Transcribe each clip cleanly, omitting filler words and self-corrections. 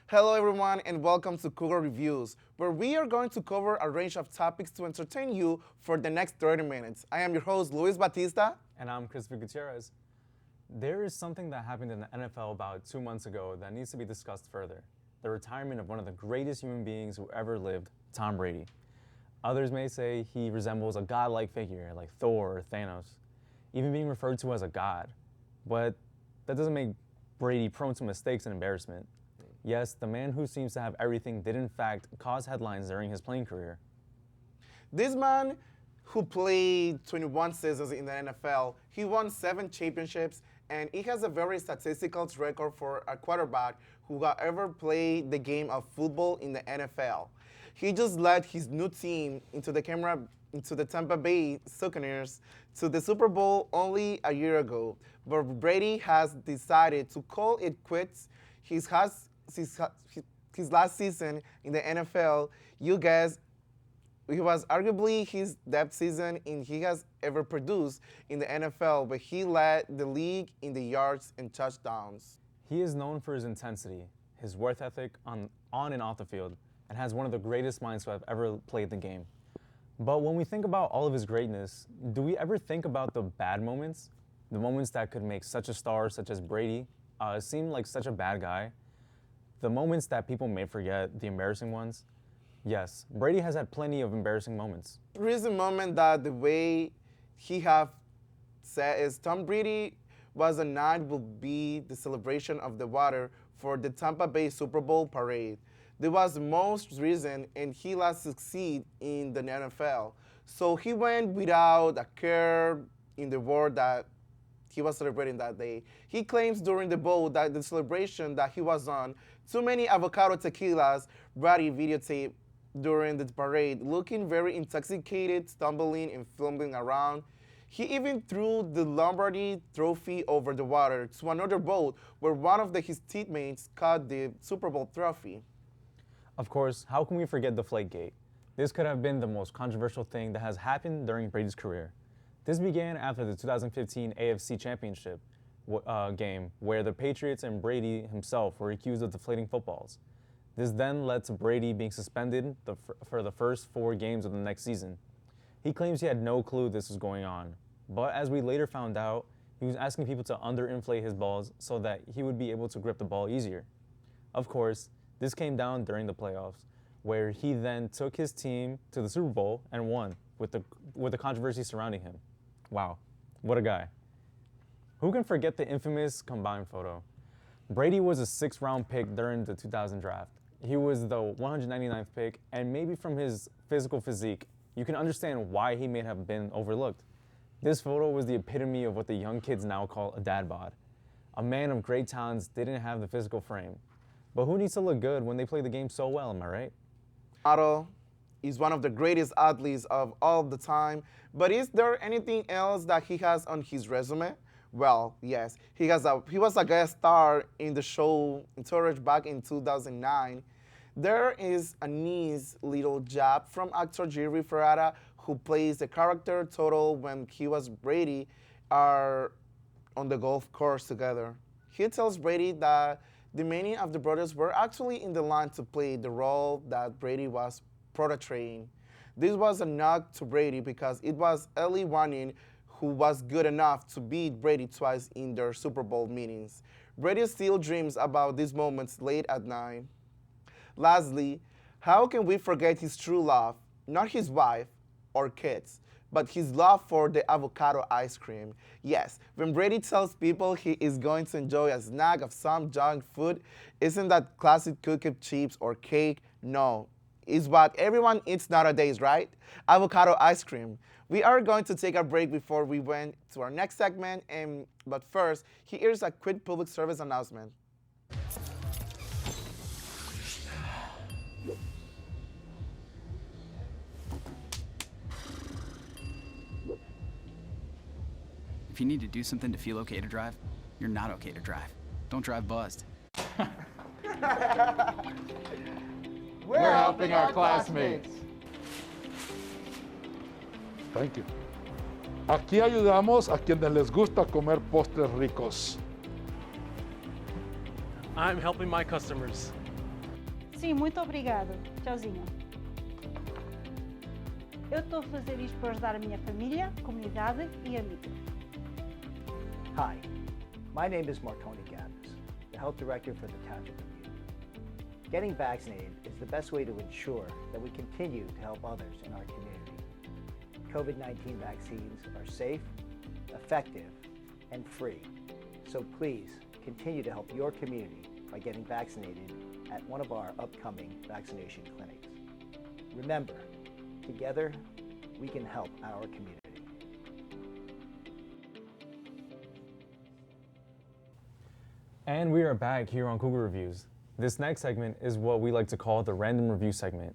Hello everyone and welcome to Cougar Reviews, where we are going to cover a range of topics to entertain you for the next 30 minutes. I am your host, Luis Batista. And I'm Christopher Gutierrez. There is something that happened in the NFL about 2 months ago that needs to be discussed further. The retirement of one of the greatest human beings who ever lived, Tom Brady. Others may say he resembles a godlike figure like Thor or Thanos, even being referred to as a god. But that doesn't make Brady prone to mistakes and embarrassment. Yes, the man who seems to have everything did in fact cause headlines during his playing career. This man, who played 21 seasons in the NFL, he won 7 championships, and he has a very statistical record for a quarterback who ever played the game of football in the NFL. He just led his new team into the Tampa Bay Buccaneers to the Super Bowl only a year ago. But Brady has decided to call it quits. His last season in the NFL, you guys, it was arguably his best season he has ever produced in the NFL, but he led the league in the yards and touchdowns. He is known for his intensity, his work ethic on and off the field, and has one of the greatest minds to have ever played the game. But when we think about all of his greatness, do we ever think about the bad moments? The moments that could make such a star, such as Brady, seem like such a bad guy? The moments that people may forget, the embarrassing ones? Yes, Brady has had plenty of embarrassing moments. Recent moment that the way he have said is Tom Brady was a night will be the celebration of the water for the Tampa Bay Super Bowl parade. This was the most recent, and he last succeed in the NFL. So he went without a care in the world that he was celebrating that day. He claims during the bowl that the celebration that he was on, too many avocado tequilas, Brady videotape during the parade, looking very intoxicated, stumbling and fumbling around. He even threw the Lombardi trophy over the water to another boat where one of his teammates caught the Super Bowl trophy. Of course, how can we forget Deflategate? This could have been the most controversial thing that has happened during Brady's career. This began after the 2015 AFC Championship game, where the Patriots and Brady himself were accused of deflating footballs. This then led to Brady being suspended for the first 4 games of the next season. He claims he had no clue this was going on, but as we later found out, he was asking people to underinflate his balls so that he would be able to grip the ball easier. Of course, this came down during the playoffs, where he then took his team to the Super Bowl and won with the controversy surrounding him. Wow, what a guy. Who can forget the infamous combine photo? Brady was a 6th-round pick during the 2000 draft. He was the 199th pick, and maybe from his physical physique, you can understand why he may have been overlooked. This photo was the epitome of what the young kids now call a dad bod. A man of great talents didn't have the physical frame. But who needs to look good when they play the game so well, am I right? Otto is one of the greatest athletes of all the time, but is there anything else that he has on his resume? Well, yes, he was a guest star in the show Entourage back in 2009. There is a nice little jab from actor Jerry Ferrara, who plays the character Toto when he was Brady are on the golf course together. He tells Brady that the many of the brothers were actually in the line to play the role that Brady was portraying. This was a knock to Brady because it was Eli Manning who was good enough to beat Brady twice in their Super Bowl meetings. Brady still dreams about these moments late at night. Lastly, how can we forget his true love, not his wife or kids, but his love for the avocado ice cream? Yes, when Brady tells people he is going to enjoy a snack of some junk food, isn't that classic cookie chips or cake? No, it's what everyone eats nowadays, right? Avocado ice cream. We are going to take a break before we went to our next segment, but first, here's a quick public service announcement. If you need to do something to feel okay to drive, you're not okay to drive. Don't drive buzzed. We're helping our classmates. Thank you. Aquí ayudamos a quienes les gusta comer postres ricos. I'm helping my customers. Sim, muito obrigado. Tchauzinho. Eu estou a fazer isto para ajudar a minha família, comunidade e amigos. Hi, my name is Marconi Gathers, the Health Director for the Township Review. Getting vaccinated is the best way to ensure that we continue to help others in our community. COVID-19 vaccines are safe, effective, and free. So please continue to help your community by getting vaccinated at one of our upcoming vaccination clinics. Remember, together we can help our community. And we are back here on Cougar Reviews. This next segment is what we like to call the random review segment,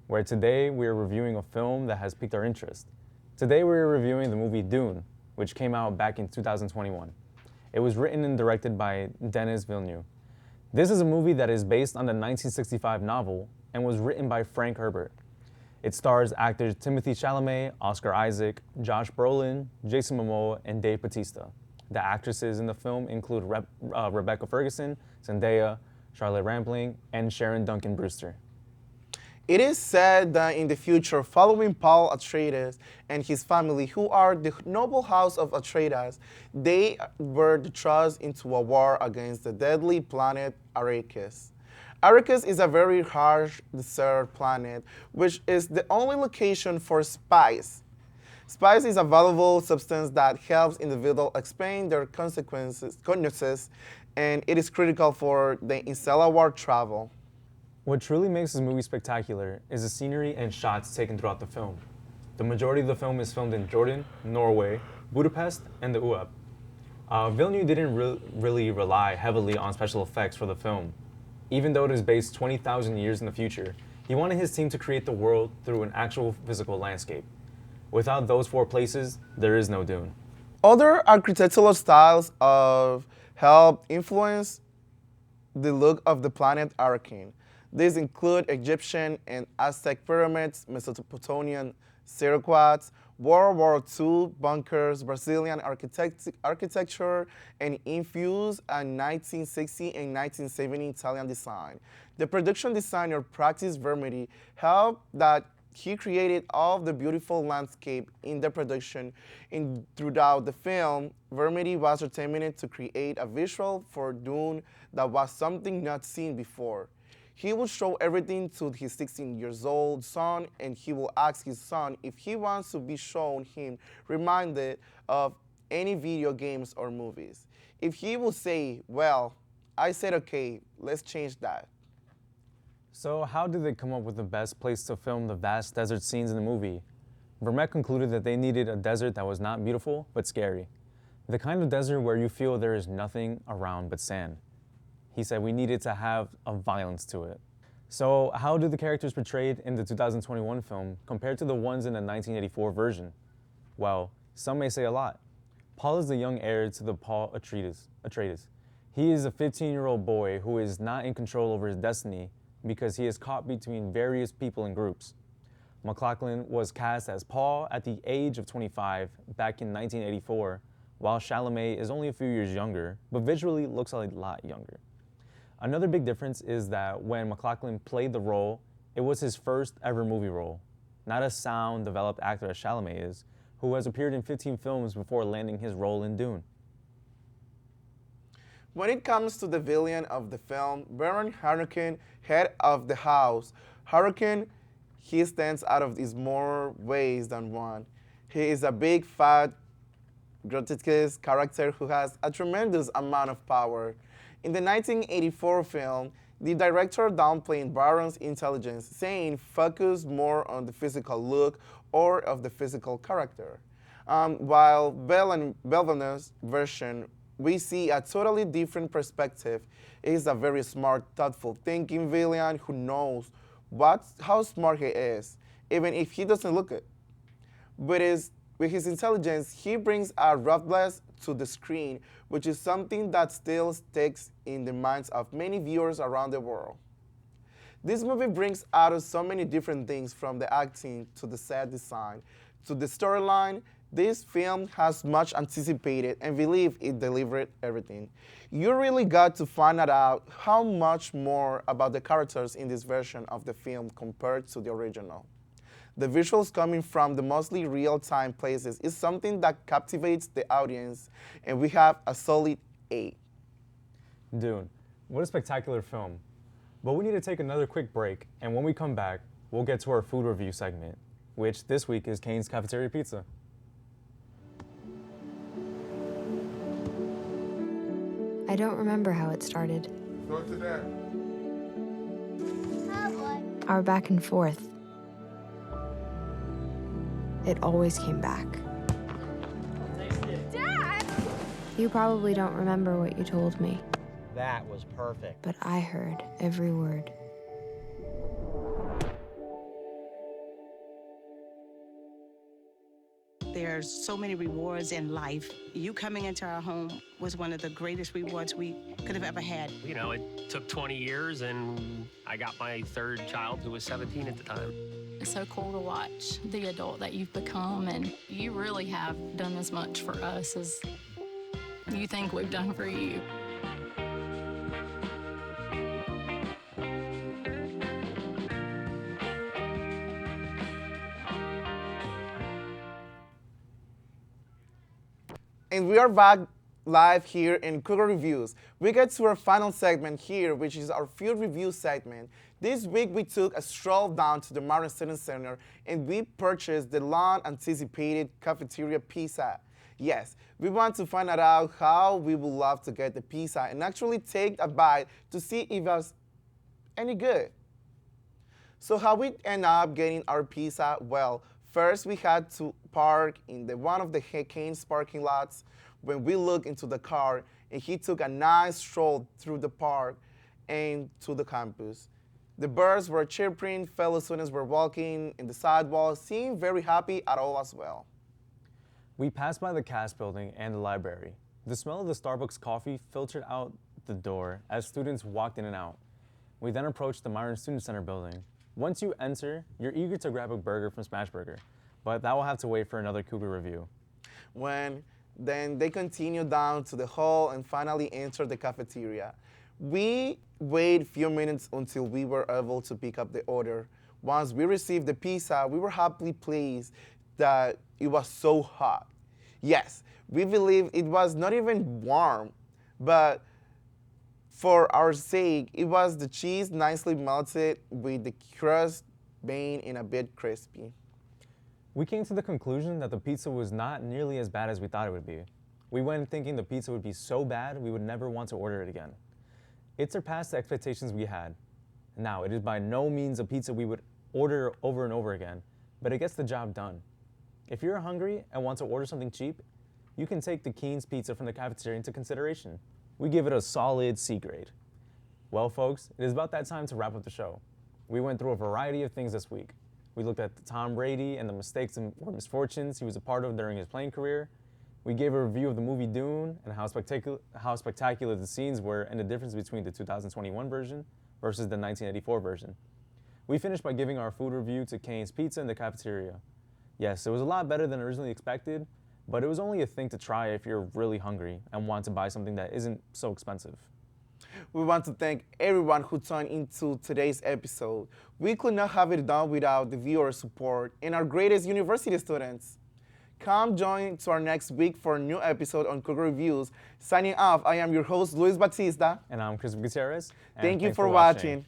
where today we are reviewing a film that has piqued our interest. Today we are reviewing the movie Dune, which came out back in 2021. It was written and directed by Denis Villeneuve. This is a movie that is based on the 1965 novel and was written by Frank Herbert. It stars actors Timothée Chalamet, Oscar Isaac, Josh Brolin, Jason Momoa, and Dave Bautista. The actresses in the film include Rebecca Ferguson, Zendaya, Charlotte Rampling, and Sharon Duncan Brewster. It is said that in the future, following Paul Atreides and his family, who are the noble house of Atreides, they were thrust into a war against the deadly planet Arrakis. Arrakis is a very harsh desert planet, which is the only location for spice. Spice is a valuable substance that helps individuals explain their consequences, and it is critical for the interstellar travel. What truly makes this movie spectacular is the scenery and shots taken throughout the film. The majority of the film is filmed in Jordan, Norway, Budapest, and the UAE. Villeneuve didn't really rely heavily on special effects for the film. Even though it is based 20,000 years in the future, he wanted his team to create the world through an actual physical landscape. Without those four places, there is no Dune. Other architectural styles of help influence the look of the planet Arrakis. These include Egyptian and Aztec pyramids, Mesopotamian ziggurat, World War II bunkers, Brazilian architecture, and infused a 1960 and 1970 Italian design. The production designer practiced Vermeer helped that he created all of the beautiful landscape in the production and throughout the film. Vermeer was determined to create a visual for Dune that was something not seen before. He will show everything to his 16-year-old son, and he will ask his son if he wants to be shown him reminded of any video games or movies. If he will say, well, I said okay, let's change that. So how did they come up with the best place to film the vast desert scenes in the movie? Vermette concluded that they needed a desert that was not beautiful, but scary. The kind of desert where you feel there is nothing around but sand. He said we needed to have a violence to it. So how do the characters portrayed in the 2021 film compare to the ones in the 1984 version? Well, some may say a lot. Paul is the young heir to the Paul Atreides. He is a 15-year-old boy who is not in control over his destiny because he is caught between various people and groups. MacLachlan was cast as Paul at the age of 25 back in 1984, while Chalamet is only a few years younger, but visually looks a lot younger. Another big difference is that when MacLachlan played the role, it was his first ever movie role, not a sound-developed actor as Chalamet is, who has appeared in 15 films before landing his role in Dune. When it comes to the villain of the film, Baron Harkonnen, head of the house, Harkonnen, he stands out of these more ways than one. He is a big, fat, grotesque character who has a tremendous amount of power. In the 1984 film, the director downplayed Baron's intelligence, saying focus more on the physical look or of the physical character. While Villeneuve's version, we see a totally different perspective. He is a very smart, thoughtful, thinking villain who knows how smart he is, even if he doesn't look it. With his intelligence, he brings a roughness to the screen, which is something that still sticks in the minds of many viewers around the world. This movie brings out so many different things, from the acting to the set design to the storyline This film has much anticipated and believe it delivered everything. You really got to find out how much more about the characters in this version of the film compared to the original. The visuals coming from the mostly real-time places is something that captivates the audience, and we have a solid 8. Dune, what a spectacular film. But we need to take another quick break, and when we come back, we'll get to our food review segment, which this week is Cane's Cafeteria Pizza. I don't remember how it started. Go to that. Our back and forth. It always came back. Dad! You probably don't remember what you told me, That was perfect. but I heard every word. There's so many rewards in life. You coming into our home was one of the greatest rewards we could have ever had. You know, it took 20 years, and I got my third child, who was 17 at the time. It's so cool to watch the adult that you've become, and you really have done as much for us as you think we've done for you. And we are back live here in Cougar Reviews. We get to our final segment here, which is our food review segment. This week we took a stroll down to the Martin Student Center and we purchased the long-anticipated cafeteria pizza. Yes, we want to find out how we would love to get the pizza and actually take a bite to see if it was any good. So how we end up getting our pizza? Well, first we had to park in one of the Cane's parking lots. When we looked into the car, and he took a nice stroll through the park and to the campus. The birds were chirping, fellow students were walking in the sidewalk, seemed very happy at all as well. We passed by the cast building and the library. The smell of the Starbucks coffee filtered out the door as students walked in and out. We then approached the Myron Student Center building. Once you enter, you're eager to grab a burger from Smashburger, but that will have to wait for another Cougar review. Then they continued down to the hall and finally entered the cafeteria. We waited a few minutes until we were able to pick up the order. Once we received the pizza, we were happily pleased that it was so hot. Yes, we believe it was not even warm, but for our sake, it was the cheese nicely melted with the crust being in a bit crispy. We came to the conclusion that the pizza was not nearly as bad as we thought it would be. We went thinking the pizza would be so bad we would never want to order it again. It surpassed the expectations we had. Now, it is by no means a pizza we would order over and over again, but it gets the job done. If you're hungry and want to order something cheap, you can take the Keen's pizza from the cafeteria into consideration. We give it a solid C grade. Well, folks, it is about that time to wrap up the show. We went through a variety of things this week. We looked at Tom Brady and the mistakes or misfortunes he was a part of during his playing career. We gave a review of the movie Dune and how spectacular the scenes were and the difference between the 2021 version versus the 1984 version. We finished by giving our food review to Cane's Pizza in the cafeteria. Yes, it was a lot better than originally expected, but it was only a thing to try if you're really hungry and want to buy something that isn't so expensive. We want to thank everyone who tuned into today's episode. We could not have it done without the viewer support and our greatest university students. Come join to our next week for a new episode on Cougar Reviews. Signing off, I am your host, Luis Batista. And I'm Chris Gutierrez. Thank you for watching.